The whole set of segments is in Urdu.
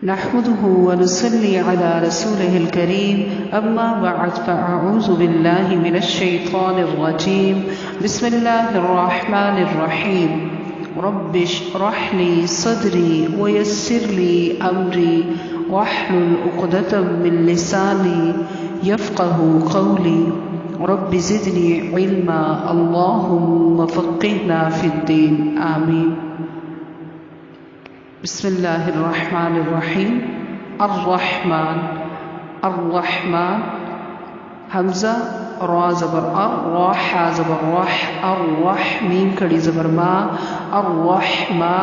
نحمده ونصلي على رسوله الكريم أما بعد فأعوذ بالله من الشيطان الرجيم بسم الله الرحمن الرحيم رب اشرح لي صدري ويسر لي أمري واحلل عقدة من لساني يفقه قولي رب زدني علما اللهم فقهنا في الدين آمين. بسم اللہ الرحمن الرحیم. الرحمن الرحمن حمزہ را زبر را حا زبر رح الرح میم کڑی زبر ما الرحما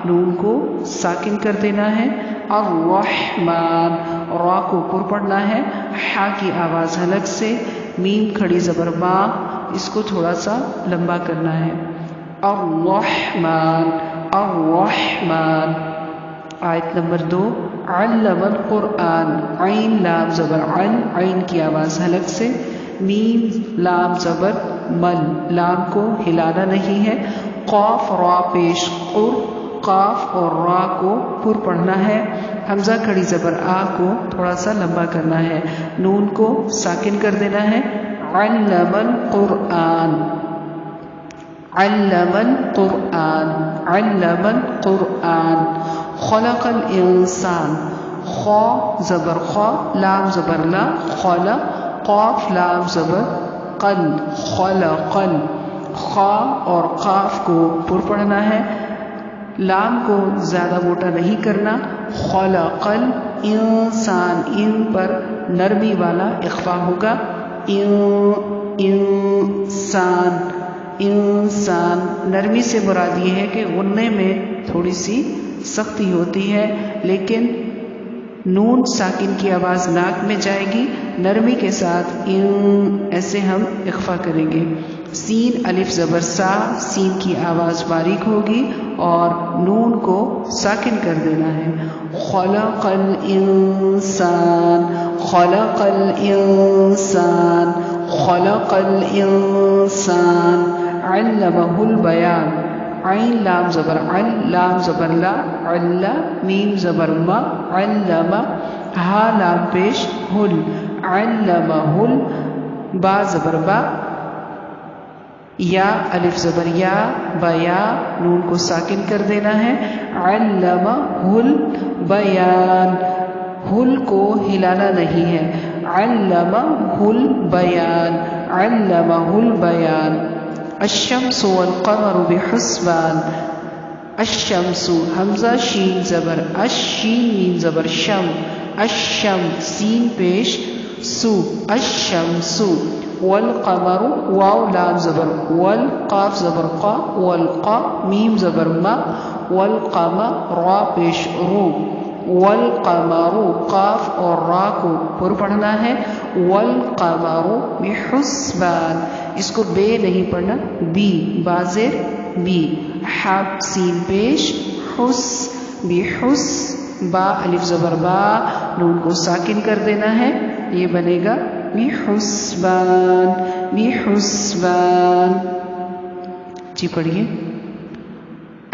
نون کو ساکن کر دینا ہے. الرحمن را کو پر پڑھنا ہے. حا کی آواز حلق سے میم کھڑی زبر ما اس کو تھوڑا سا لمبا کرنا ہے. الرحمن الرحمن. آیت نمبر 2 علم القرآن عین لام زبر عین کی آواز حلق سے میم لام زبر مل لام کو ہلانا نہیں ہے. قاف را پیش قاف اور را کو پر پڑھنا ہے. حمزہ کھڑی زبر آ کو تھوڑا سا لمبا کرنا ہے. نون کو ساکن کر دینا ہے. علم القرآن علم القرآن علم القرآن. خلق الانسان خا زبر خا لام زبر لا خل قاف لام زبر قل خلق خا اور قاف کو پر پڑھنا ہے. لام کو زیادہ موٹا نہیں کرنا. خلق الانسان ان پر نرمی والا اخفا ہوگا. انسان انسان نرمی سے مراد یہ ہے کہ غننے میں تھوڑی سی سختی ہوتی ہے لیکن نون ساکن کی آواز ناک میں جائے گی. نرمی کے ساتھ ایسے ہم اخفا کریں گے. سین الف زبر سا سین کی آواز باریک ہوگی اور نون کو ساکن کر دینا ہے. خلق الانسان خلق الانسان خلق الانسان. علمہ البیان عین لام زبر لام زبر لا عل میم زبر ما علم ہا لام پیش ہل علمہ با زبر با یا الف زبر یا بیا نون کو ساکن کر دینا ہے. علمہ البیان ہل کو ہلانا نہیں ہے. علمہ البیان علمہ البیان. الشمس والقمر بحسبان الشمس حمزہ شین زبر شین میم زبر شم الشم سین پیش سو الشمس. والقمر واو لام زبر والقاف زبر قا والقا میم زبر ما والقمر را پیش رو والقمر قاف اور را کو پر پڑھنا ہے. والقمر بحسبان اس کو بے نہیں پڑھنا بی بازر بی حا سین پیش حس بحس با الف زبر با نون کو ساکن کر دینا ہے. یہ بنے گا بحسبان بحسبان. جی پڑھیے.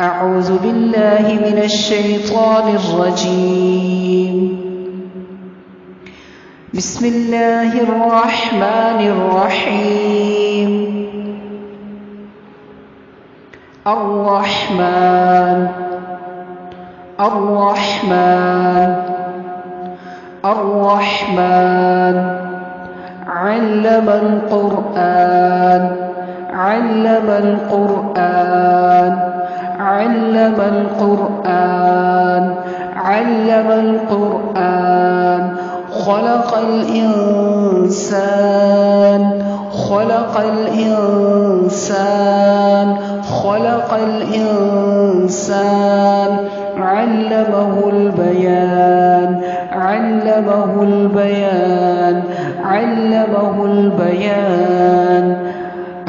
اعوذ باللہ من الشیطان الرجیم بسم اللہ الرحمن الرحیم. الرحمن الرحمن الرحمن. علم القرآن علم القرآن علم القرآن علم القرآن. خلق الإنسان خلق الإنسان خلق الإنسان. علمه البيان علمه البيان علمه البيان.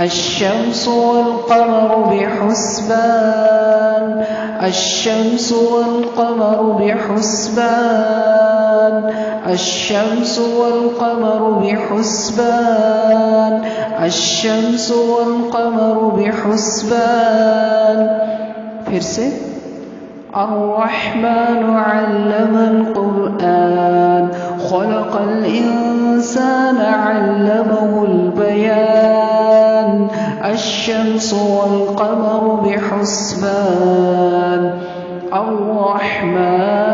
الشمس والقمر بحسبان الشمس والقمر بحسبان الشمس والقمر بحسبان الشمس والقمر بحسبان. پھر سے الرحمن علم القرآن خلق الإنسان علمه البيان الشمس والقمر بحسبان الرحمن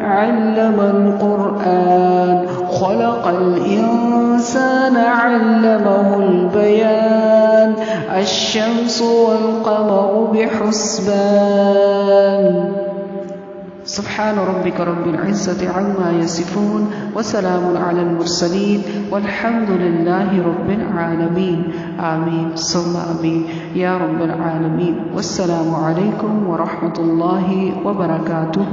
علم القرآن خلق الإنسان علمه البيان الشمس والقمر بحسبان سبحان ربك رب العزة عما يصفون وسلام على المرسلين والحمد لله رب العالمين آمين ثم آمين يا رب العالمين والسلام عليكم ورحمة الله وبركاته.